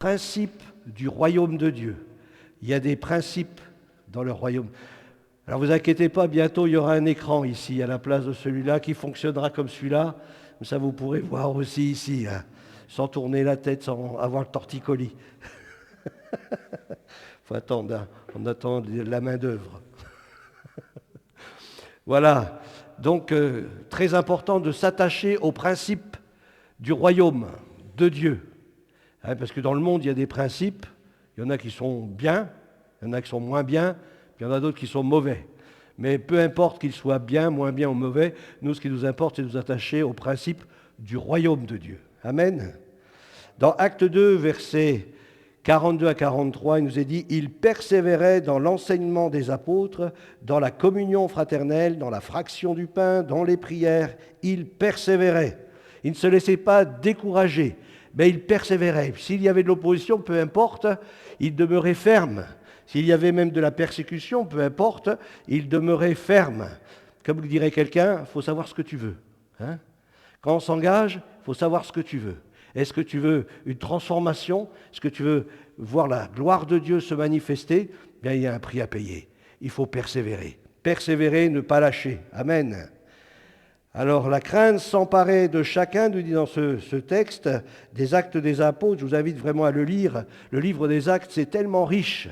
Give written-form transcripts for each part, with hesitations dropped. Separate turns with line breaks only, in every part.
principes du royaume de Dieu. Il y a des principes dans le royaume. Alors vous inquiétez pas, bientôt il y aura un écran ici à la place de celui-là qui fonctionnera comme celui-là. Comme ça vous pourrez voir aussi ici, hein, sans tourner la tête, sans avoir le torticolis. Faut attendre, hein, on attend la main d'œuvre. Voilà, donc très important de s'attacher aux principes du royaume de Dieu. Hein, parce que dans le monde, il y a des principes, il y en a qui sont bien, il y en a qui sont moins bien, puis il y en a d'autres qui sont mauvais. Mais peu importe qu'ils soient bien, moins bien ou mauvais, nous, ce qui nous importe, c'est de nous attacher aux principes du royaume de Dieu. Amen. Dans Acte 2, versets 42 à 43, il nous est dit « Il persévérait dans l'enseignement des apôtres, dans la communion fraternelle, dans la fraction du pain, dans les prières. Il persévérait. Il ne se laissait pas décourager, mais il persévérait. S'il y avait de l'opposition, peu importe, il demeurait ferme. S'il y avait même de la persécution, peu importe, il demeurait ferme. Comme le dirait quelqu'un, il faut savoir ce que tu veux. Hein? Quand on s'engage, il faut savoir ce que tu veux. Est-ce que tu veux une transformation? Est-ce que tu veux voir la gloire de Dieu se manifester? Bien, il y a un prix à payer. Il faut persévérer. Persévérer, ne pas lâcher. Amen. Alors, la crainte s'emparait de chacun, nous dit dans ce texte, des Actes des Apôtres. Je vous invite vraiment à le lire. Le livre des Actes, c'est tellement riche.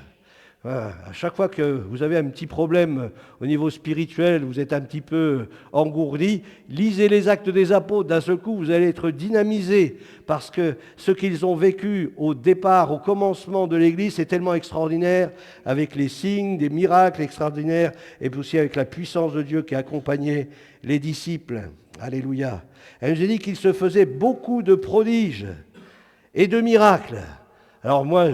Voilà. À chaque fois que vous avez un petit problème au niveau spirituel, vous êtes un petit peu engourdi, lisez les Actes des Apôtres, d'un seul coup vous allez être dynamisé parce que ce qu'ils ont vécu au départ, au commencement de l'Église, c'est tellement extraordinaire avec les signes, des miracles extraordinaires et puis aussi avec la puissance de Dieu qui accompagnait les disciples. Alléluia. Elle nous a dit qu'il se faisait beaucoup de prodiges et de miracles. Alors moi,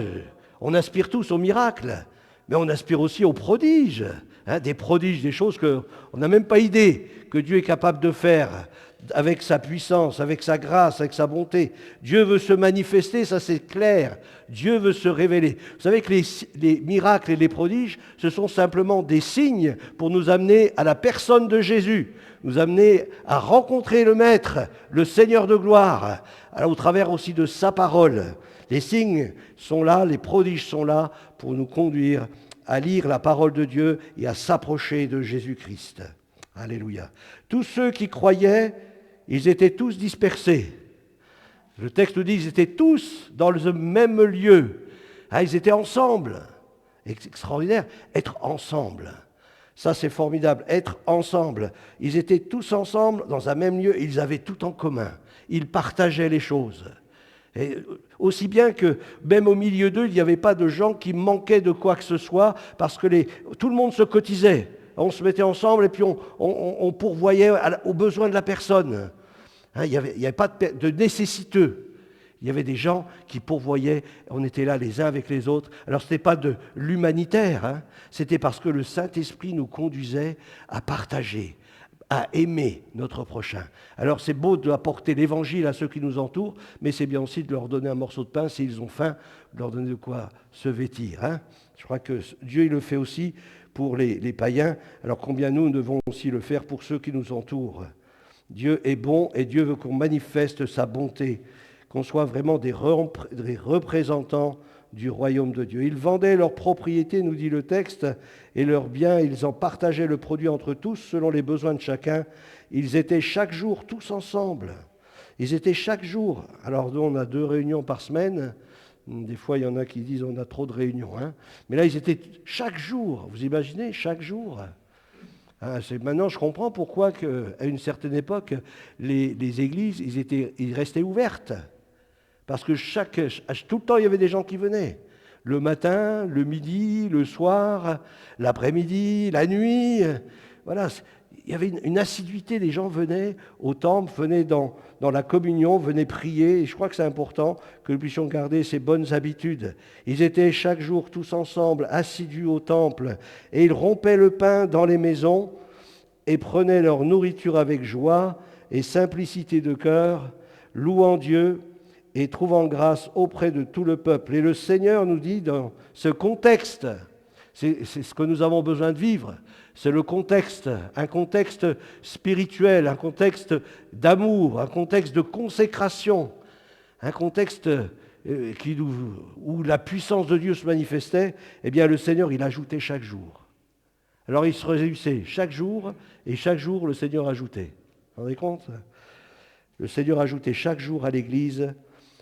on aspire tous aux miracles. Mais on aspire aussi aux prodiges, hein, des prodiges, des choses qu'on n'a même pas idée que Dieu est capable de faire avec sa puissance, avec sa grâce, avec sa bonté. Dieu veut se manifester, ça c'est clair. Dieu veut se révéler. Vous savez que les miracles et les prodiges, ce sont simplement des signes pour nous amener à la personne de Jésus, nous amener à rencontrer le Maître, le Seigneur de gloire, au travers aussi de sa parole. Les signes sont là, les prodiges sont là pour nous conduire à lire la parole de Dieu et à s'approcher de Jésus-Christ. Alléluia. Tous ceux qui croyaient, ils étaient tous dispersés. Le texte nous dit qu'ils étaient tous dans le même lieu. Ah, ils étaient ensemble. Extraordinaire, être ensemble. Ça, c'est formidable, être ensemble. Ils étaient tous ensemble dans un même lieu, ils avaient tout en commun. Ils partageaient les choses. Et aussi bien que même au milieu d'eux, il n'y avait pas de gens qui manquaient de quoi que ce soit, parce que tout le monde se cotisait. On se mettait ensemble et puis on pourvoyait aux besoins de la personne. Hein, il n'y avait pas de nécessiteux. Il y avait des gens qui pourvoyaient, on était là les uns avec les autres. Alors ce n'était pas de l'humanitaire, hein, c'était parce que le Saint-Esprit nous conduisait à partager, à aimer notre prochain. Alors c'est beau d'apporter l'évangile à ceux qui nous entourent, mais c'est bien aussi de leur donner un morceau de pain s'ils ont faim, de leur donner de quoi se vêtir. Hein. Je crois que Dieu il le fait aussi pour les païens, alors combien nous devons aussi le faire pour ceux qui nous entourent. Dieu est bon et Dieu veut qu'on manifeste sa bonté, qu'on soit vraiment des représentants du royaume de Dieu. Ils vendaient leurs propriétés, nous dit le texte, et leurs biens, ils en partageaient le produit entre tous selon les besoins de chacun. Ils étaient chaque jour tous ensemble. Ils étaient chaque jour. Alors nous, on a 2 réunions par semaine. Des fois, il y en a qui disent on a trop de réunions. Hein. Mais là, ils étaient chaque jour. Vous imaginez, chaque jour. Hein, maintenant, je comprends pourquoi, à une certaine époque, les églises, ils restaient ouvertes. Parce que tout le temps, il y avait des gens qui venaient. Le matin, le midi, le soir, l'après-midi, la nuit. Voilà, il y avait une assiduité. Les gens venaient au temple, venaient dans la communion, venaient prier. Et je crois que c'est important que nous puissions garder ces bonnes habitudes. Ils étaient chaque jour tous ensemble, assidus au temple. Et ils rompaient le pain dans les maisons et prenaient leur nourriture avec joie et simplicité de cœur, louant Dieu et trouvant grâce auprès de tout le peuple. Et le Seigneur nous dit dans ce contexte, c'est ce que nous avons besoin de vivre, c'est le contexte, un contexte spirituel, un contexte d'amour, un contexte de consécration, un contexte où la puissance de Dieu se manifestait, eh bien le Seigneur, il ajoutait chaque jour. Alors il se réjouissait chaque jour, et chaque jour le Seigneur ajoutait. Vous vous rendez compte? Le Seigneur ajoutait chaque jour à l'Église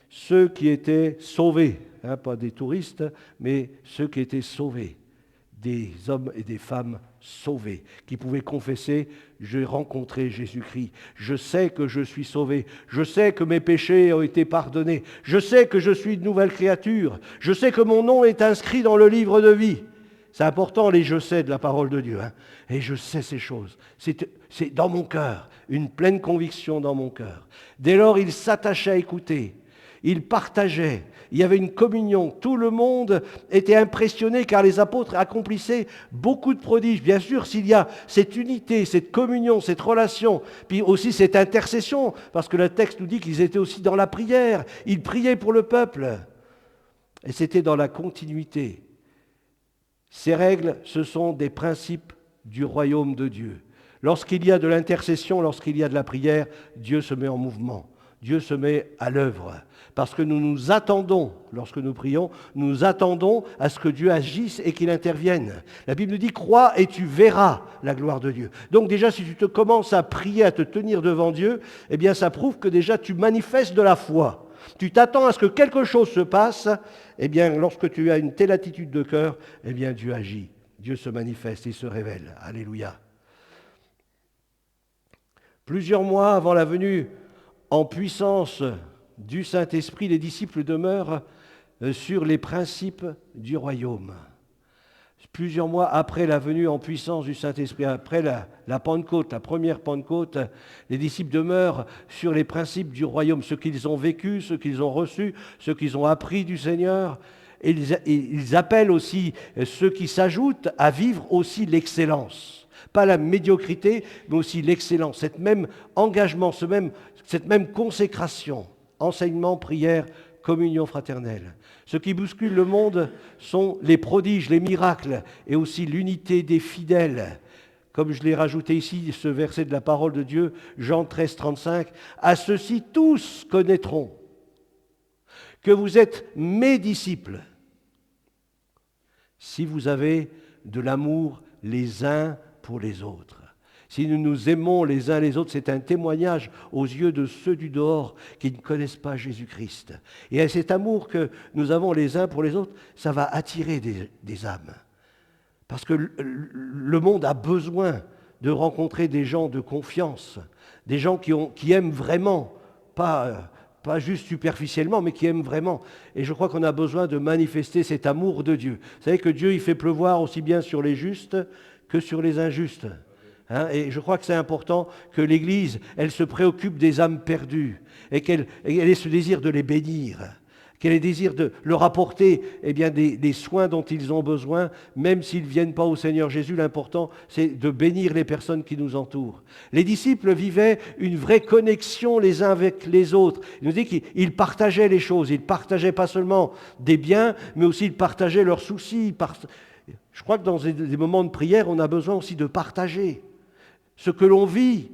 ceux qui étaient sauvés, pas des touristes, mais ceux qui étaient sauvés, des hommes et des femmes sauvés, qui pouvaient confesser « J'ai rencontré Jésus-Christ, je sais que je suis sauvé, je sais que mes péchés ont été pardonnés, je sais que je suis une nouvelle créature, je sais que mon nom est inscrit dans le livre de vie. » C'est important les « je sais » de la parole de Dieu, et je sais ces choses. C'est dans mon cœur, une pleine conviction dans mon cœur. Dès lors, il s'attachait à écouter. Il partageait, il y avait une communion, tout le monde était impressionné car les apôtres accomplissaient beaucoup de prodiges. Bien sûr, s'il y a cette unité, cette communion, cette relation, puis aussi cette intercession, parce que le texte nous dit qu'ils étaient aussi dans la prière, ils priaient pour le peuple, et c'était dans la continuité. Ces règles, ce sont des principes du royaume de Dieu. Lorsqu'il y a de l'intercession, lorsqu'il y a de la prière, Dieu se met en mouvement, Dieu se met à l'œuvre. Parce que nous nous attendons, lorsque nous prions, nous nous attendons à ce que Dieu agisse et qu'il intervienne. La Bible nous dit « Crois et tu verras la gloire de Dieu ». Donc déjà, si tu te commences à prier, à te tenir devant Dieu, eh bien ça prouve que déjà tu manifestes de la foi. Tu t'attends à ce que quelque chose se passe, eh bien lorsque tu as une telle attitude de cœur, eh bien Dieu agit, Dieu se manifeste, il se révèle. Alléluia. Plusieurs mois avant la venue en puissance du Saint-Esprit, les disciples demeurent sur les principes du royaume. Plusieurs mois après la venue en puissance du Saint-Esprit, après la Pentecôte, la première Pentecôte, les disciples demeurent sur les principes du royaume, ce qu'ils ont vécu, ce qu'ils ont reçu, ce qu'ils ont appris du Seigneur. Et ils appellent aussi ceux qui s'ajoutent à vivre aussi l'excellence. Pas la médiocrité, mais aussi l'excellence, cet même engagement, cette même consécration. Enseignement, prière, communion fraternelle. Ce qui bouscule le monde sont les prodiges, les miracles et aussi l'unité des fidèles. Comme je l'ai rajouté ici, ce verset de la parole de Dieu, Jean 13, 35, « À ceux-ci tous connaîtront que vous êtes mes disciples si vous avez de l'amour les uns pour les autres. » Si nous nous aimons les uns les autres, c'est un témoignage aux yeux de ceux du dehors qui ne connaissent pas Jésus-Christ. Et à cet amour que nous avons les uns pour les autres, ça va attirer des âmes. Parce que le monde a besoin de rencontrer des gens de confiance, des gens qui aiment vraiment, pas juste superficiellement, mais qui aiment vraiment. Et je crois qu'on a besoin de manifester cet amour de Dieu. Vous savez que Dieu, il fait pleuvoir aussi bien sur les justes que sur les injustes. Et je crois que c'est important que l'Église, elle se préoccupe des âmes perdues et qu'elle ait ce désir de les bénir, qu'elle ait le désir de leur apporter des soins dont ils ont besoin, même s'ils ne viennent pas au Seigneur Jésus. L'important, c'est de bénir les personnes qui nous entourent. Les disciples vivaient une vraie connexion les uns avec les autres. Il nous dit qu'ils partageaient les choses, ils partageaient pas seulement des biens, mais aussi ils partageaient leurs soucis. Je crois que dans des moments de prière, on a besoin aussi de partager ce que l'on vit,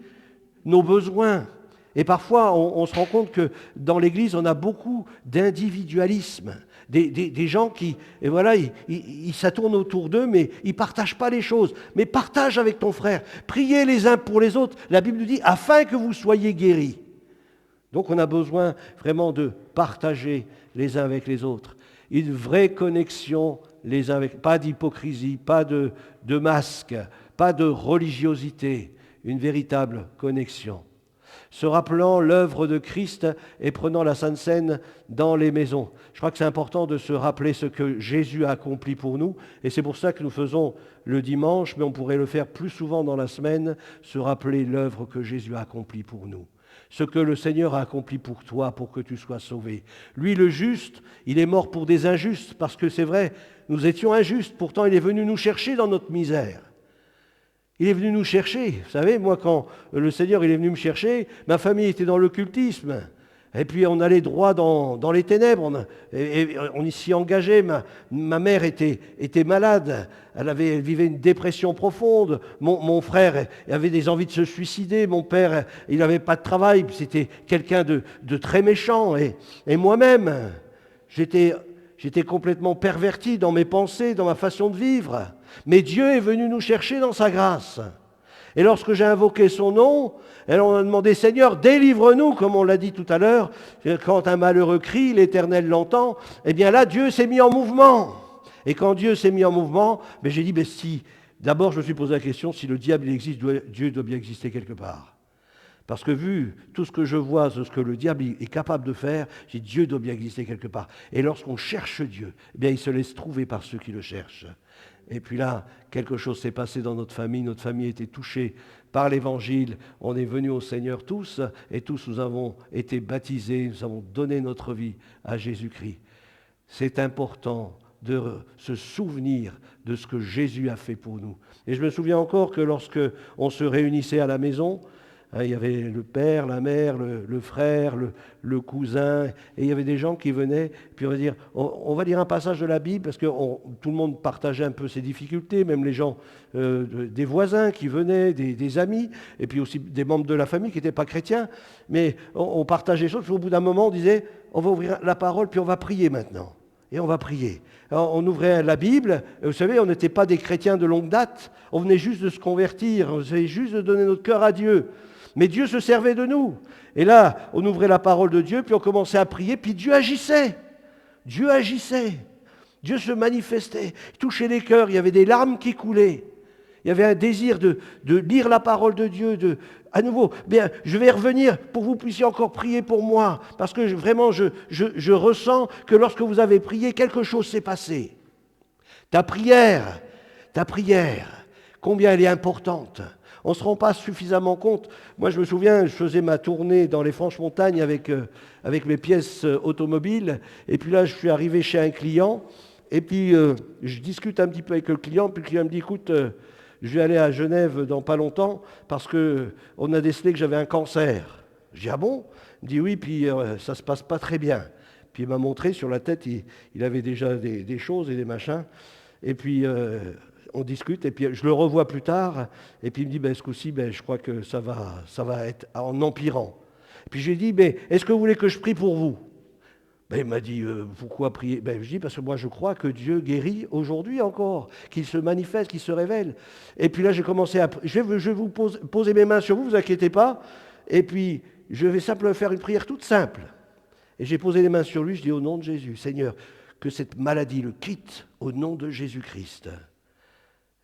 nos besoins. Et parfois, on se rend compte que dans l'Église, on a beaucoup d'individualisme. Des gens qui, et voilà, ils s'attournent autour d'eux, mais ils ne partagent pas les choses. Mais partage avec ton frère. Priez les uns pour les autres. La Bible nous dit, afin que vous soyez guéris. Donc on a besoin vraiment de partager les uns avec les autres. Une vraie connexion les uns avec, pas d'hypocrisie, pas de masque, pas de religiosité, une véritable connexion. Se rappelant l'œuvre de Christ et prenant la Sainte Seine dans les maisons. Je crois que c'est important de se rappeler ce que Jésus a accompli pour nous, et c'est pour ça que nous faisons le dimanche, mais on pourrait le faire plus souvent dans la semaine, se rappeler l'œuvre que Jésus a accomplie pour nous. Ce que le Seigneur a accompli pour toi, pour que tu sois sauvé. Lui, le juste, il est mort pour des injustes, parce que c'est vrai, nous étions injustes, pourtant il est venu nous chercher dans notre misère. Il est venu nous chercher. Vous savez, moi, quand le Seigneur il est venu me chercher, ma famille était dans l'occultisme. Et puis on allait droit dans les ténèbres. On s'y engageait. Ma mère était malade. Elle vivait une dépression profonde. Mon frère avait des envies de se suicider. Mon père, il n'avait pas de travail. C'était quelqu'un de très méchant. Et moi-même, J'étais complètement perverti dans mes pensées, dans ma façon de vivre. Mais Dieu est venu nous chercher dans sa grâce. Et lorsque j'ai invoqué son nom, on a demandé, Seigneur, délivre-nous, comme on l'a dit tout à l'heure, quand un malheureux crie, l'Éternel l'entend, eh bien là, Dieu s'est mis en mouvement. Et quand Dieu s'est mis en mouvement, j'ai dit, si, d'abord je me suis posé la question, si le diable il existe, Dieu doit bien exister quelque part. Parce que vu tout ce que je vois, ce que le diable est capable de faire, j'ai dit, Dieu doit bien exister quelque part. Et lorsqu'on cherche Dieu, eh bien il se laisse trouver par ceux qui le cherchent. Et puis là, quelque chose s'est passé dans notre famille a été touchée par l'Évangile, on est venus au Seigneur tous, et tous nous avons été baptisés, nous avons donné notre vie à Jésus-Christ. C'est important de se souvenir de ce que Jésus a fait pour nous. Et je me souviens encore que lorsque on se réunissait à la maison, il y avait le père, la mère, le frère, le cousin, et il y avait des gens qui venaient, puis on va lire un passage de la Bible, parce que tout le monde partageait un peu ses difficultés, même les gens, des voisins qui venaient, des amis, et puis aussi des membres de la famille qui n'étaient pas chrétiens, mais on partageait les choses, puis au bout d'un moment on disait, on va ouvrir la parole, puis on va prier maintenant. Et on va prier. Alors, on ouvrait la Bible, et vous savez, on n'était pas des chrétiens de longue date, on venait juste de se convertir, on venait juste de donner notre cœur à Dieu. Mais Dieu se servait de nous. Et là, on ouvrait la parole de Dieu, puis on commençait à prier, puis Dieu agissait. Dieu agissait. Dieu se manifestait. Il touchait les cœurs, il y avait des larmes qui coulaient. Il y avait un désir de lire la parole de Dieu, à nouveau. Bien, je vais revenir pour que vous puissiez encore prier pour moi, parce que vraiment, je ressens que lorsque vous avez prié, quelque chose s'est passé. Ta prière, combien elle est importante. On ne se rend pas suffisamment compte. Moi, je me souviens, je faisais ma tournée dans les Franches-Montagnes avec mes pièces automobiles. Et puis là, je suis arrivé chez un client. Et puis, je discute un petit peu avec le client. Puis le client me dit, écoute, je vais aller à Genève dans pas longtemps parce qu'on a décelé que j'avais un cancer. Je dis, ah bon? Il me dit, oui, puis ça ne se passe pas très bien. Puis il m'a montré sur la tête, il avait déjà des choses et des machins. Et puis... on discute, et puis je le revois plus tard, et puis il me dit, ce coup-ci, je crois que ça va être en empirant. Et puis je lui ai dit, est-ce que vous voulez que je prie pour vous? Il m'a dit, pourquoi prier? Je dis, parce que moi je crois que Dieu guérit aujourd'hui encore, qu'il se manifeste, qu'il se révèle. Et puis là j'ai commencé à... Je vais vous poser mes mains sur vous, vous inquiétez pas, et puis je vais simplement faire une prière toute simple. Et j'ai posé les mains sur lui, je dis, au nom de Jésus, Seigneur, que cette maladie le quitte au nom de Jésus-Christ.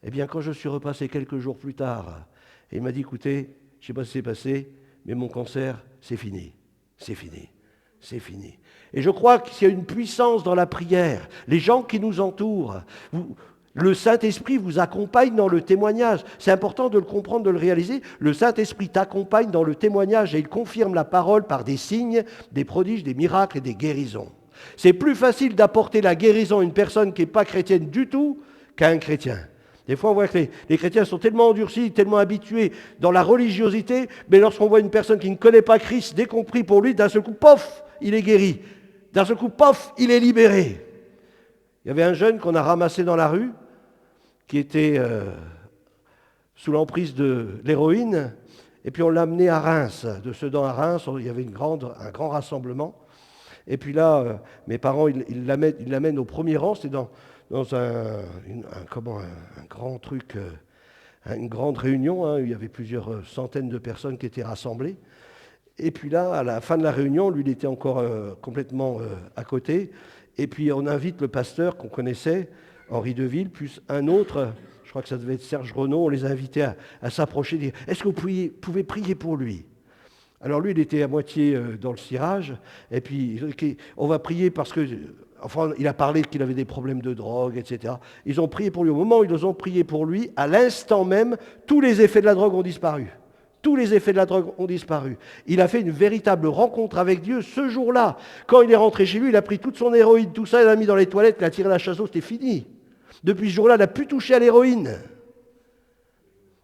Eh bien, quand je suis repassé quelques jours plus tard, il m'a dit, écoutez, je ne sais pas ce qui s'est passé, mais mon cancer, c'est fini. C'est fini. C'est fini. Et je crois qu'il y a une puissance dans la prière. Les gens qui nous entourent, le Saint-Esprit vous accompagne dans le témoignage. C'est important de le comprendre, de le réaliser. Le Saint-Esprit t'accompagne dans le témoignage et il confirme la parole par des signes, des prodiges, des miracles et des guérisons. C'est plus facile d'apporter la guérison à une personne qui n'est pas chrétienne du tout qu'à un chrétien. Des fois, on voit que les chrétiens sont tellement endurcis, tellement habitués dans la religiosité, mais lorsqu'on voit une personne qui ne connaît pas Christ, dès qu'on prie pour lui, d'un seul coup, pof, il est guéri. D'un seul coup, pof, il est libéré. Il y avait un jeune qu'on a ramassé dans la rue, qui était sous l'emprise de l'héroïne, et puis on l'a amené à Reims. De Sedan à Reims, il y avait un grand rassemblement. Et puis là, mes parents, ils l'amènent au premier rang, c'était dans un grand truc, une grande réunion, il y avait plusieurs centaines de personnes qui étaient rassemblées. Et puis là, à la fin de la réunion, lui, il était encore complètement à côté. Et puis on invite le pasteur qu'on connaissait, Henri Deville, plus un autre, je crois que ça devait être Serge Renaud, on les a invités à s'approcher, dire « Est-ce que vous pouvez prier pour lui ?» Alors lui, il était à moitié dans le cirage, et puis on va prier parce que... Enfin, il a parlé qu'il avait des problèmes de drogue, etc. Ils ont prié pour lui. Au moment où ils ont prié pour lui, à l'instant même, tous les effets de la drogue ont disparu. Tous les effets de la drogue ont disparu. Il a fait une véritable rencontre avec Dieu ce jour-là. Quand il est rentré chez lui, il a pris toute son héroïne, tout ça, il l'a mis dans les toilettes, il a tiré la chasseuse, c'était fini. Depuis ce jour-là, il n'a plus touché à l'héroïne.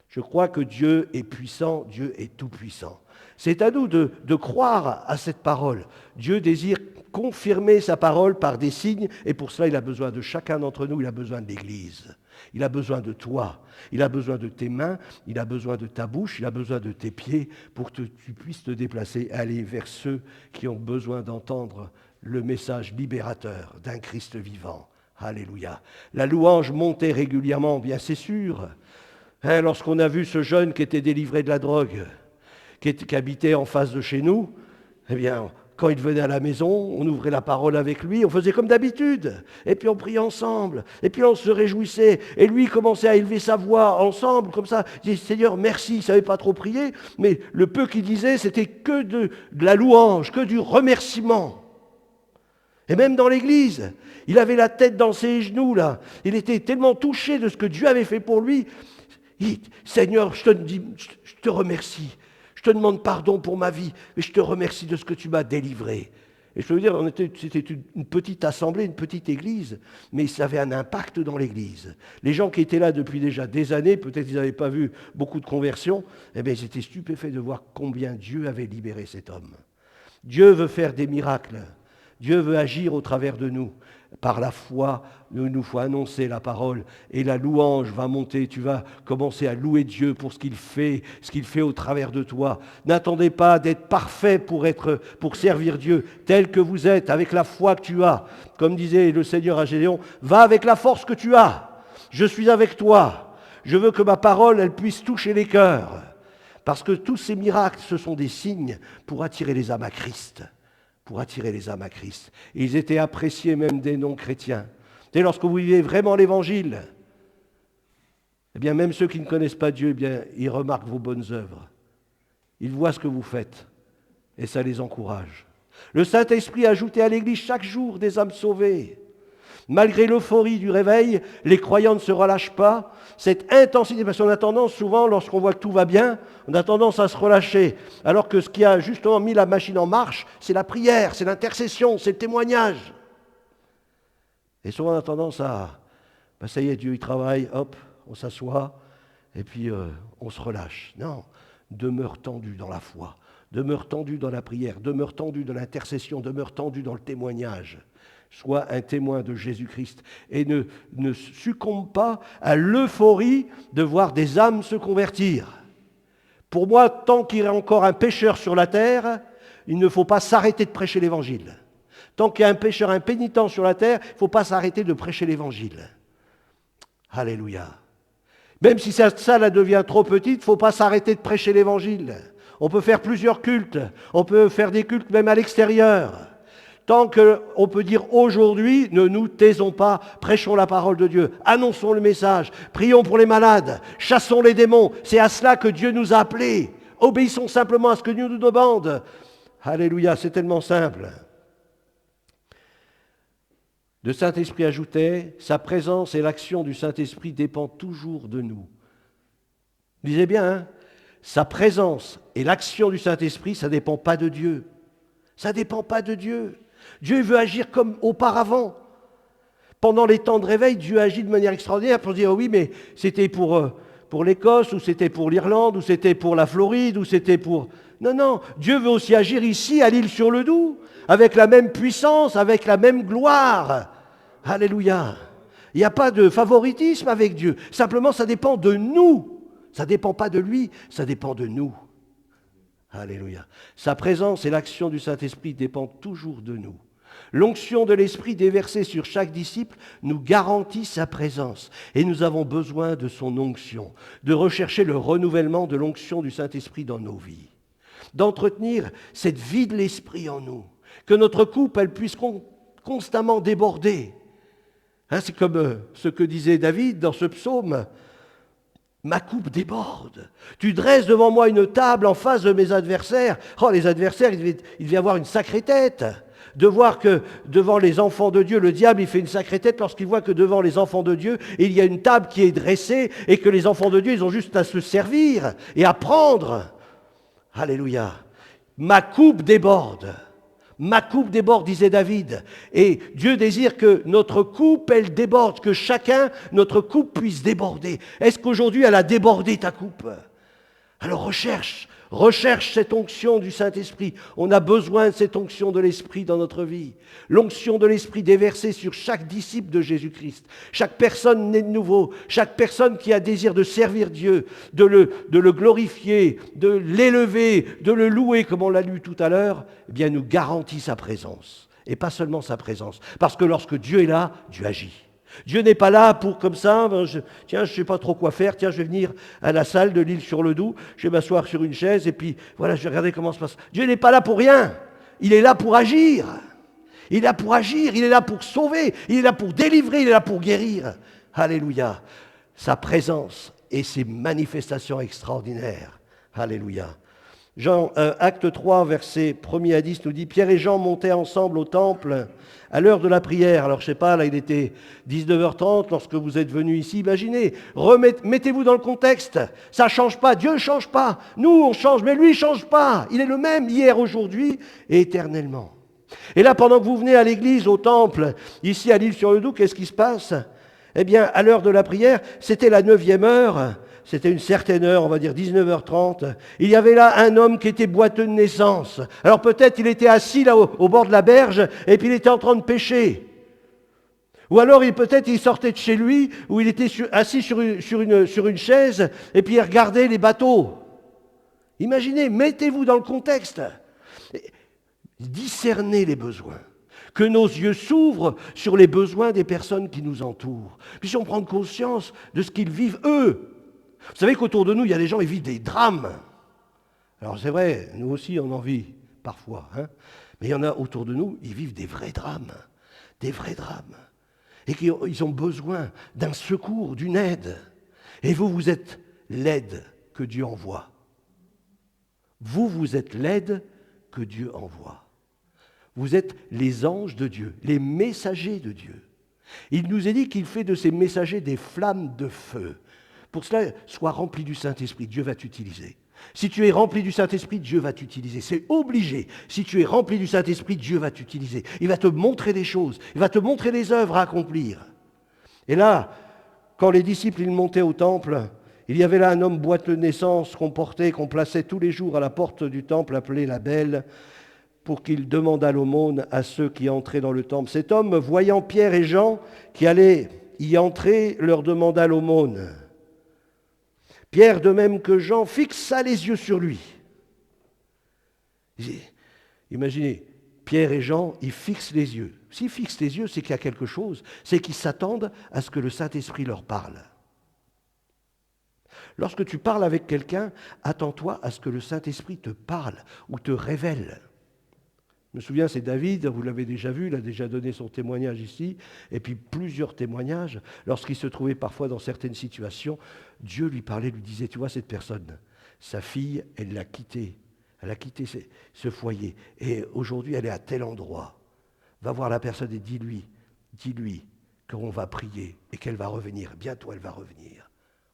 Je crois que Dieu est puissant, Dieu est tout-puissant. C'est à nous de croire à cette parole. Dieu désire confirmer sa parole par des signes, et pour cela, il a besoin de chacun d'entre nous, il a besoin de l'Église. Il a besoin de toi, il a besoin de tes mains, il a besoin de ta bouche, il a besoin de tes pieds pour que tu puisses te déplacer, aller vers ceux qui ont besoin d'entendre le message libérateur d'un Christ vivant. Alléluia. La louange montait régulièrement, bien c'est sûr. Lorsqu'on a vu ce jeune qui était délivré de la drogue, qui habitait en face de chez nous, eh bien, quand il venait à la maison, on ouvrait la parole avec lui, on faisait comme d'habitude. Et puis on priait ensemble, et puis on se réjouissait. Et lui commençait à élever sa voix ensemble, comme ça. Il disait, Seigneur, merci, il ne savait pas trop prier, mais le peu qu'il disait, c'était que de la louange, que du remerciement. Et même dans l'église, il avait la tête dans ses genoux, là. Il était tellement touché de ce que Dieu avait fait pour lui. Seigneur, je te remercie. Je te demande pardon pour ma vie, mais je te remercie de ce que tu m'as délivré. Et je veux dire, c'était une petite assemblée, une petite église, mais ça avait un impact dans l'église. Les gens qui étaient là depuis déjà des années, peut-être ils n'avaient pas vu beaucoup de conversions, eh bien ils étaient stupéfaits de voir combien Dieu avait libéré cet homme. Dieu veut faire des miracles. Dieu veut agir au travers de nous. Par la foi, il nous faut annoncer la parole et la louange va monter. Tu vas commencer à louer Dieu pour ce qu'il fait au travers de toi. N'attendez pas d'être parfait pour servir Dieu tel que vous êtes, avec la foi que tu as. Comme disait le Seigneur à Gédéon, va avec la force que tu as. Je suis avec toi. Je veux que ma parole, elle puisse toucher les cœurs. Parce que tous ces miracles, ce sont des signes pour attirer les âmes à Christ. Pour attirer les âmes à Christ. Et ils étaient appréciés même des non-chrétiens. Et lorsque vous vivez vraiment l'Évangile, eh bien même ceux qui ne connaissent pas Dieu, eh bien, ils remarquent vos bonnes œuvres. Ils voient ce que vous faites et ça les encourage. Le Saint-Esprit a ajouté à l'Église chaque jour des âmes sauvées. Malgré l'euphorie du réveil, les croyants ne se relâchent pas. Cette intensité, parce qu'on a tendance souvent, lorsqu'on voit que tout va bien, on a tendance à se relâcher. Alors que ce qui a justement mis la machine en marche, c'est la prière, c'est l'intercession, c'est le témoignage. Et souvent on a tendance à, ça y est, Dieu il travaille, hop, on s'assoit, et puis on se relâche. Non, demeure tendu dans la foi, demeure tendu dans la prière, demeure tendu dans l'intercession, demeure tendu dans le témoignage. Sois un témoin de Jésus-Christ et ne succombe pas à l'euphorie de voir des âmes se convertir. Pour moi, tant qu'il y a encore un pécheur sur la terre, il ne faut pas s'arrêter de prêcher l'Évangile. Tant qu'il y a un pécheur impénitent sur la terre, il ne faut pas s'arrêter de prêcher l'Évangile. Alléluia. Même si ça devient trop petite, il ne faut pas s'arrêter de prêcher l'Évangile. On peut faire plusieurs cultes, on peut faire des cultes même à l'extérieur. Tant qu'on peut dire aujourd'hui, ne nous taisons pas, prêchons la parole de Dieu, annonçons le message, prions pour les malades, chassons les démons. C'est à cela que Dieu nous a appelés. Obéissons simplement à ce que Dieu nous demande. Alléluia, c'est tellement simple. Le Saint-Esprit ajoutait, sa présence et l'action du Saint-Esprit dépendent toujours de nous. Lisez bien, hein, sa présence et l'action du Saint-Esprit, ça ne dépend pas de Dieu. Ça ne dépend pas de Dieu. Dieu veut agir comme auparavant. Pendant les temps de réveil, Dieu agit de manière extraordinaire pour dire, oui, mais c'était pour l'Écosse, ou c'était pour l'Irlande, ou c'était pour la Floride, ou c'était pour... Non, Dieu veut aussi agir ici, à l'Île-sur-le-Doubs, avec la même puissance, avec la même gloire. Alléluia. Il n'y a pas de favoritisme avec Dieu. Simplement, ça dépend de nous. Ça ne dépend pas de lui, ça dépend de nous. Alléluia. Sa présence et l'action du Saint-Esprit dépendent toujours de nous. L'onction de l'Esprit déversée sur chaque disciple nous garantit sa présence. Et nous avons besoin de son onction, de rechercher le renouvellement de l'onction du Saint-Esprit dans nos vies, d'entretenir cette vie de l'Esprit en nous, que notre coupe, elle puisse constamment déborder. C'est comme ce que disait David dans ce psaume. Ma coupe déborde. Tu dresses devant moi une table en face de mes adversaires. Oh, les adversaires, ils devaient avoir une sacrée tête. De voir que devant les enfants de Dieu, le diable, il fait une sacrée tête lorsqu'il voit que devant les enfants de Dieu, il y a une table qui est dressée et que les enfants de Dieu, ils ont juste à se servir et à prendre. Alléluia. Ma coupe déborde. Ma coupe déborde, disait David. Et Dieu désire que notre coupe, elle déborde, que chacun, notre coupe puisse déborder. Est-ce qu'aujourd'hui, elle a débordé ta coupe? Alors recherche cette onction du Saint-Esprit. On a besoin de cette onction de l'Esprit dans notre vie. L'onction de l'Esprit déversée sur chaque disciple de Jésus-Christ. Chaque personne née de nouveau, chaque personne qui a désir de servir Dieu, de le glorifier, de l'élever, de le louer, comme on l'a lu tout à l'heure, eh bien nous garantit sa présence. et pas seulement sa présence. Parce que lorsque Dieu est là, Dieu agit. Dieu n'est pas là pour comme ça, tiens, je ne sais pas trop quoi faire, tiens, je vais venir à la salle de l'Île-sur-le-Doubs, je vais m'asseoir sur une chaise et puis voilà, je vais regarder comment ça se passe. Dieu n'est pas là pour rien, il est là pour agir. Il est là pour agir, il est là pour sauver, il est là pour délivrer, il est là pour guérir. Alléluia. Sa présence et ses manifestations extraordinaires. Alléluia. Acte 3, versets 1er à 10 nous dit « Pierre et Jean montaient ensemble au temple à l'heure de la prière. » Alors je ne sais pas, là il était 19h30 lorsque vous êtes venus ici. Imaginez, mettez-vous dans le contexte. Ça ne change pas, Dieu ne change pas. Nous on change, mais lui il ne change pas. Il est le même hier, aujourd'hui et éternellement. Et là, pendant que vous venez à l'église, au temple, ici à l'Île-sur-le-Doubs, qu'est-ce qui se passe? Eh bien, à l'heure de la prière, c'était la 9e heure, c'était une certaine heure, on va dire 19h30. Il y avait là un homme qui était boiteux de naissance. Alors peut-être il était assis là au bord de la berge, et puis il était en train de pêcher. Ou alors peut-être il sortait de chez lui, ou il était assis sur une chaise, et puis il regardait les bateaux. Imaginez, mettez-vous dans le contexte. Discerner les besoins, que nos yeux s'ouvrent sur les besoins des personnes qui nous entourent, puissions prendre conscience de ce qu'ils vivent eux. Vous savez qu'autour de nous, il y a des gens qui vivent des drames. Alors c'est vrai, nous aussi on en vit parfois, mais il y en a autour de nous, ils vivent des vrais drames, et qu'ils ont besoin d'un secours, d'une aide. Et vous êtes l'aide que Dieu envoie. Vous êtes l'aide que Dieu envoie. Vous êtes les anges de Dieu, les messagers de Dieu. Il nous est dit qu'il fait de ces messagers des flammes de feu. Pour cela, sois rempli du Saint-Esprit, Dieu va t'utiliser. Si tu es rempli du Saint-Esprit, Dieu va t'utiliser. C'est obligé. Si tu es rempli du Saint-Esprit, Dieu va t'utiliser. Il va te montrer des choses, il va te montrer des œuvres à accomplir. Et là, quand les disciples ils montaient au temple, il y avait là un homme boiteux de naissance qu'on plaçait tous les jours à la porte du temple appelé la Belle, pour qu'il demandât l'aumône à ceux qui entraient dans le temple. Cet homme, voyant Pierre et Jean qui allaient y entrer, leur demanda l'aumône. Pierre, de même que Jean, fixa les yeux sur lui. Imaginez, Pierre et Jean, ils fixent les yeux. S'ils fixent les yeux, c'est qu'il y a quelque chose, c'est qu'ils s'attendent à ce que le Saint-Esprit leur parle. Lorsque tu parles avec quelqu'un, attends-toi à ce que le Saint-Esprit te parle ou te révèle. Je me souviens, c'est David, vous l'avez déjà vu, il a déjà donné son témoignage ici, et puis plusieurs témoignages. Lorsqu'il se trouvait parfois dans certaines situations, Dieu lui parlait, lui disait, tu vois cette personne, sa fille, elle a quitté ce foyer, et aujourd'hui elle est à tel endroit. Va voir la personne et dis-lui qu'on va prier et qu'elle va revenir. Bientôt elle va revenir.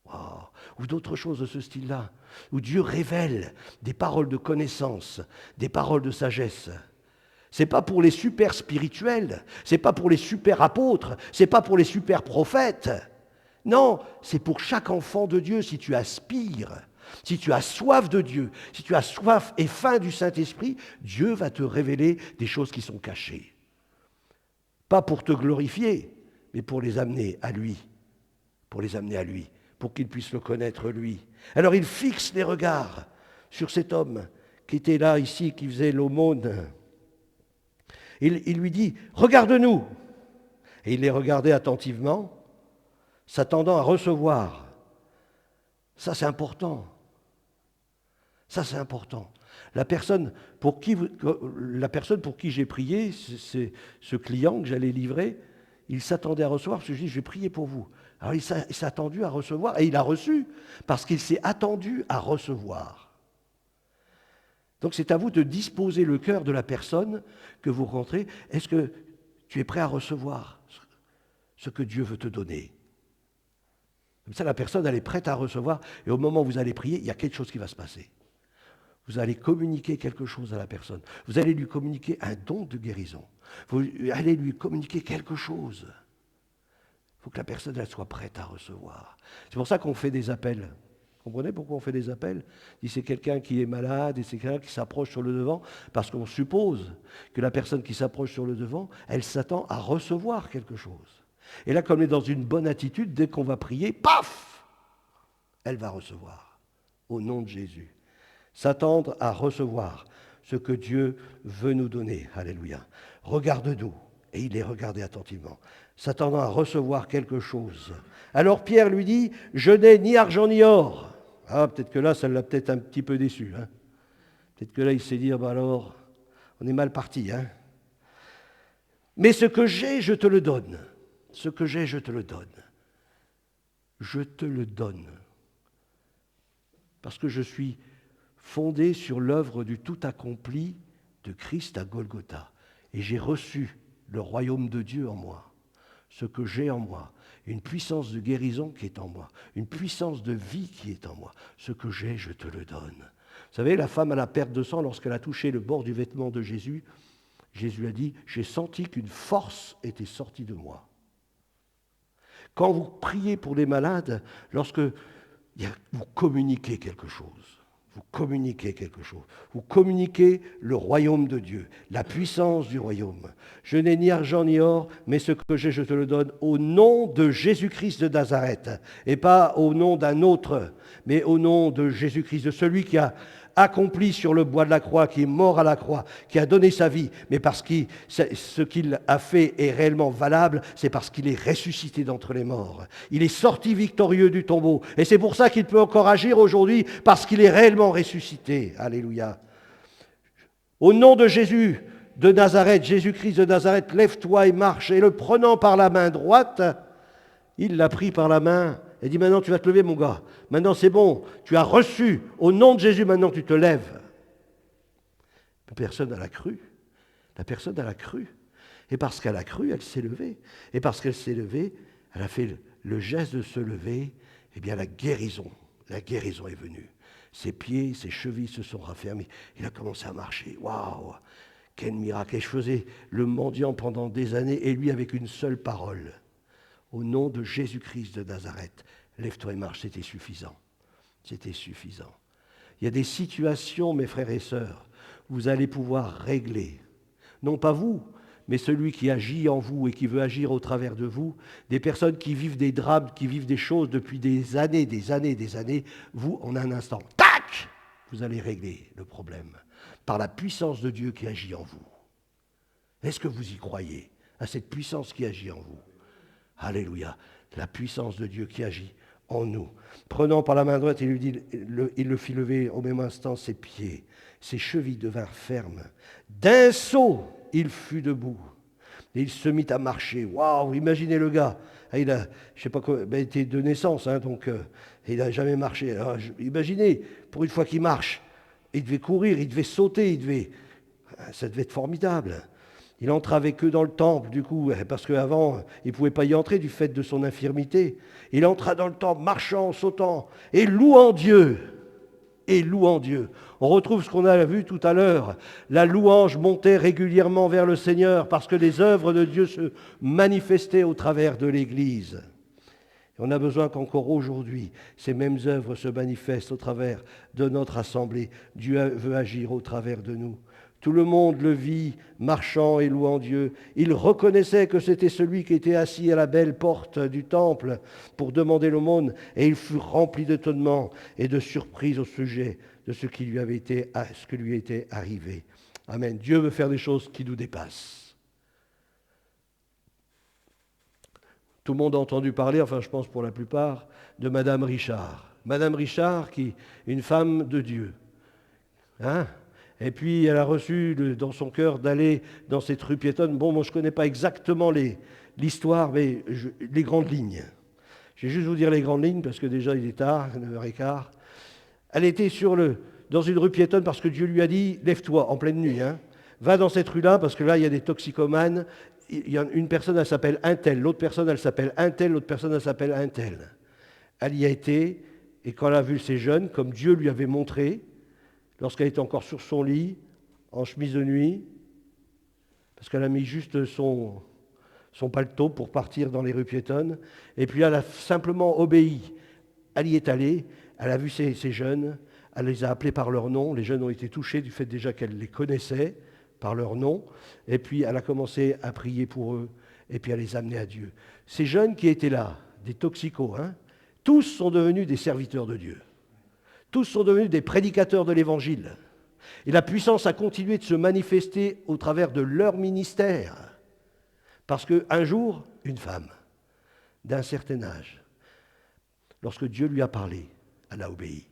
Wow. Ou d'autres choses de ce style-là, où Dieu révèle des paroles de connaissance, des paroles de sagesse. C'est pas pour les super spirituels, c'est pas pour les super apôtres, c'est pas pour les super prophètes. Non, c'est pour chaque enfant de Dieu. Si tu aspires, si tu as soif de Dieu, si tu as soif et faim du Saint-Esprit, Dieu va te révéler des choses qui sont cachées. Pas pour te glorifier, mais pour les amener à lui, pour qu'il puisse le connaître lui. Alors il fixe les regards sur cet homme qui était là, ici, qui faisait l'aumône. Il lui dit, regarde-nous. Et il les regardait attentivement, s'attendant à recevoir. Ça, c'est important. La personne pour qui j'ai prié, c'est ce client que j'allais livrer, il s'attendait à recevoir, parce que je dis, je vais prier pour vous. Alors il s'est attendu à recevoir, et il a reçu, parce qu'il s'est attendu à recevoir. Donc c'est à vous de disposer le cœur de la personne que vous rencontrez. Est-ce que tu es prêt à recevoir ce que Dieu veut te donner? Comme ça, la personne, elle est prête à recevoir, et au moment où vous allez prier, il y a quelque chose qui va se passer. Vous allez communiquer quelque chose à la personne. Vous allez lui communiquer un don de guérison. Vous allez lui communiquer quelque chose. Il faut que la personne elle soit prête à recevoir. C'est pour ça qu'on fait des appels. Vous comprenez pourquoi on fait des appels? Si c'est quelqu'un qui est malade et c'est quelqu'un qui s'approche sur le devant, parce qu'on suppose que la personne qui s'approche sur le devant, elle s'attend à recevoir quelque chose. Et là, comme elle est dans une bonne attitude, dès qu'on va prier, paf, elle va recevoir. Au nom de Jésus. S'attendre à recevoir ce que Dieu veut nous donner. Alléluia. regarde-nous. Et il les regardait attentivement, s'attendant à recevoir quelque chose. Alors Pierre lui dit, je n'ai ni argent ni or. Ah, peut-être que là, ça l'a peut-être un petit peu déçu. Hein. Peut-être que là, il s'est dit, bah alors, on est mal parti. Hein. Mais ce que j'ai, je te le donne. Ce que j'ai, je te le donne. Je te le donne. Parce que je suis fondé sur l'œuvre du tout accompli de Christ à Golgotha. Et j'ai reçu le royaume de Dieu en moi. Ce que j'ai en moi. Une puissance de guérison qui est en moi. Une puissance de vie qui est en moi. Ce que j'ai, je te le donne. Vous savez, la femme à la perte de sang, lorsqu'elle a touché le bord du vêtement de Jésus, Jésus a dit, j'ai senti qu'une force était sortie de moi. Quand vous priez pour les malades, lorsque vous communiquez quelque chose, vous communiquez quelque chose, vous communiquez le royaume de Dieu, la puissance du royaume. Je n'ai ni argent ni or, mais ce que j'ai, je te le donne au nom de Jésus-Christ de Nazareth, et pas au nom d'un autre, mais au nom de Jésus-Christ, de celui qui a accompli sur le bois de la croix, qui est mort à la croix, qui a donné sa vie, mais parce que ce qu'il a fait est réellement valable, c'est parce qu'il est ressuscité d'entre les morts. Il est sorti victorieux du tombeau, et c'est pour ça qu'il peut encore agir aujourd'hui, parce qu'il est réellement ressuscité. Alléluia. Au nom de Jésus de Nazareth, Jésus-Christ de Nazareth, lève-toi et marche, et le prenant par la main droite, il l'a pris par la main et dit, maintenant tu vas te lever mon gars, maintenant c'est bon, tu as reçu, au nom de Jésus, maintenant tu te lèves. Mais personne n'a cru, la personne elle a cru, et parce qu'elle a cru, elle s'est levée, et parce qu'elle s'est levée, elle a fait le geste de se lever, et bien la guérison est venue. Ses pieds, ses chevilles se sont raffermis, il a commencé à marcher, waouh, quel miracle, et je faisais le mendiant pendant des années, et lui avec une seule parole. Au nom de Jésus-Christ de Nazareth, lève-toi et marche, c'était suffisant. C'était suffisant. Il y a des situations, mes frères et sœurs, où vous allez pouvoir régler, non pas vous, mais celui qui agit en vous et qui veut agir au travers de vous, des personnes qui vivent des drames, qui vivent des choses depuis des années, vous, en un instant, tac, vous allez régler le problème par la puissance de Dieu qui agit en vous. Est-ce que vous y croyez, à cette puissance qui agit en vous? Alléluia, la puissance de Dieu qui agit en nous. Prenant par la main droite, il le fit lever au même instant ses pieds. Ses chevilles devinrent fermes. D'un saut, il fut debout. Et il se mit à marcher. Waouh, imaginez le gars. Il a, je sais pas quoi, il était de naissance, hein, donc il n'a jamais marché. Alors, imaginez, pour une fois qu'il marche, il devait courir, il devait sauter, ça devait être formidable. Il entra avec eux dans le temple, du coup, parce qu'avant, il ne pouvait pas y entrer du fait de son infirmité. Il entra dans le temple, marchant, sautant, et louant Dieu. Et louant Dieu. On retrouve ce qu'on a vu tout à l'heure. La louange montait régulièrement vers le Seigneur parce que les œuvres de Dieu se manifestaient au travers de l'Église. Et on a besoin qu'encore aujourd'hui, ces mêmes œuvres se manifestent au travers de notre assemblée. Dieu veut agir au travers de nous. Tout le monde le vit, marchant et louant Dieu. Il reconnaissait que c'était celui qui était assis à la belle porte du temple pour demander l'aumône, et il fut rempli d'étonnement et de surprise au sujet de ce qui lui était arrivé. Amen. Dieu veut faire des choses qui nous dépassent. Tout le monde a entendu parler, enfin je pense pour la plupart, de Madame Richard. Madame Richard, qui une femme de Dieu. Hein? Et puis, elle a reçu dans son cœur d'aller dans cette rue piétonne. Bon, moi, je ne connais pas exactement l'histoire, mais les grandes lignes. Je vais juste vous dire les grandes lignes, parce que déjà, il est tard, 9h15. Elle était dans une rue piétonne parce que Dieu lui a dit, lève-toi, en pleine nuit, hein, va dans cette rue-là, parce que là, il y a des toxicomanes. Il y a une personne, elle s'appelle un tel, l'autre personne, elle s'appelle un tel, l'autre personne, elle s'appelle un tel. Elle y a été, et quand elle a vu ces jeunes, comme Dieu lui avait montré, lorsqu'elle était encore sur son lit, en chemise de nuit, parce qu'elle a mis juste son paletot pour partir dans les rues piétonnes, et puis elle a simplement obéi. Elle y est allée, elle a vu ces jeunes, elle les a appelés par leur nom, les jeunes ont été touchés du fait déjà qu'elle les connaissait par leur nom, et puis elle a commencé à prier pour eux, et puis à les amener à Dieu. Ces jeunes qui étaient là, des toxicos, hein, tous sont devenus des serviteurs de Dieu. Tous sont devenus des prédicateurs de l'Évangile. Et la puissance a continué de se manifester au travers de leur ministère. Parce qu'un jour, une femme d'un certain âge, lorsque Dieu lui a parlé, elle a obéi.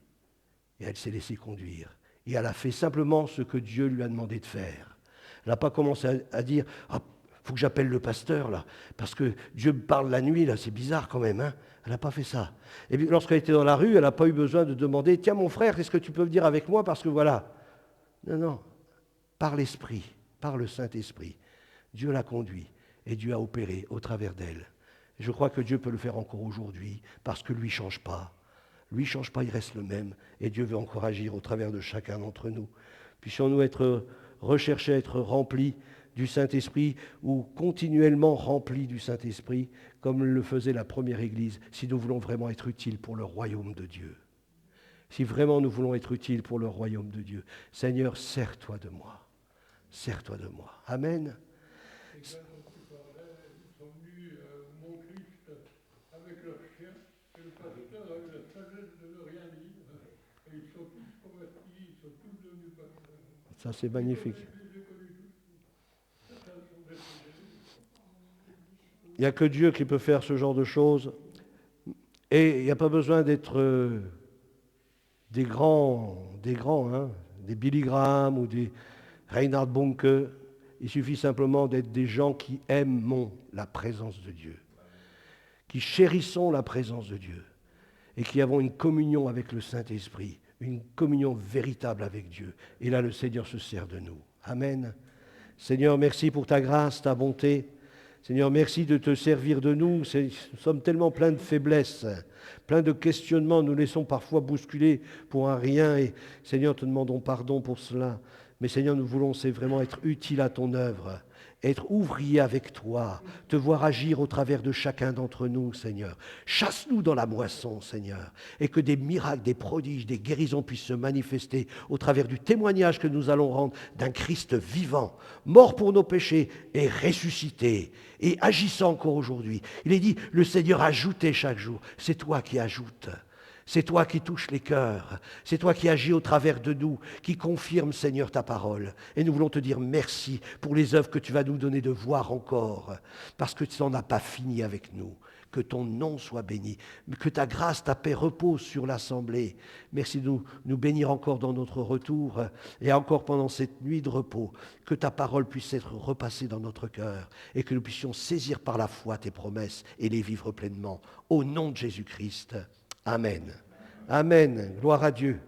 Et elle s'est laissée conduire. Et elle a fait simplement ce que Dieu lui a demandé de faire. Elle n'a pas commencé à dire « Ah, faut que j'appelle le pasteur, là, parce que Dieu me parle la nuit, là, c'est bizarre quand même. Hein » Elle n'a pas fait ça. Et puis lorsqu'elle était dans la rue, elle n'a pas eu besoin de demander « Tiens, mon frère, est-ce que tu peux venir avec moi ?» Parce que voilà. Non, non. Par l'Esprit, par le Saint-Esprit, Dieu l'a conduit et Dieu a opéré au travers d'elle. Je crois que Dieu peut le faire encore aujourd'hui, parce que lui ne change pas. Lui ne change pas, il reste le même. Et Dieu veut encore agir au travers de chacun d'entre nous. Puissions-nous être recherchés, être remplis du Saint-Esprit, ou continuellement remplis du Saint-Esprit, comme le faisait la première Église, si nous voulons vraiment être utiles pour le royaume de Dieu. Si vraiment nous voulons être utiles pour le royaume de Dieu. Seigneur, sers-toi de moi. Sers-toi de moi. Amen. Ça, c'est magnifique. Il n'y a que Dieu qui peut faire ce genre de choses. Et il n'y a pas besoin d'être des grands, hein, des Billy Graham ou des Reinhard Bonke. Il suffit simplement d'être des gens qui aiment la présence de Dieu, qui chérissons la présence de Dieu et qui avons une communion avec le Saint-Esprit, une communion véritable avec Dieu. Et là, le Seigneur se sert de nous. Amen. Seigneur, merci pour ta grâce, ta bonté. Seigneur, merci de te servir de nous. Nous sommes tellement pleins de faiblesses, pleins de questionnements. Nous laissons parfois bousculer pour un rien. Et Seigneur, te demandons pardon pour cela. Mais Seigneur, nous voulons, c'est vraiment être utiles à ton œuvre, être ouvriers avec toi, te voir agir au travers de chacun d'entre nous, Seigneur. Chasse-nous dans la moisson, Seigneur, et que des miracles, des prodiges, des guérisons puissent se manifester au travers du témoignage que nous allons rendre d'un Christ vivant, mort pour nos péchés et ressuscité, et agissant encore aujourd'hui. Il est dit, le Seigneur ajoutait chaque jour. C'est toi qui ajoutes. C'est toi qui touches les cœurs, c'est toi qui agis au travers de nous, qui confirme, Seigneur, ta parole. Et nous voulons te dire merci pour les œuvres que tu vas nous donner de voir encore, parce que tu n'en as pas fini avec nous. Que ton nom soit béni, que ta grâce, ta paix repose sur l'Assemblée. Merci de nous bénir encore dans notre retour et encore pendant cette nuit de repos. Que ta parole puisse être repassée dans notre cœur et que nous puissions saisir par la foi tes promesses et les vivre pleinement. Au nom de Jésus-Christ. Amen. Amen. Gloire à Dieu.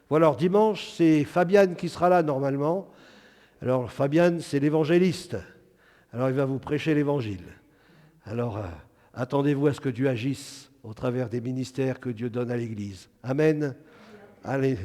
Voilà, alors dimanche, c'est Fabienne qui sera là normalement. Alors Fabienne, c'est l'évangéliste. Alors il va vous prêcher l'évangile. Alors attendez-vous à ce que Dieu agisse au travers des ministères que Dieu donne à l'Église. Amen. Allez.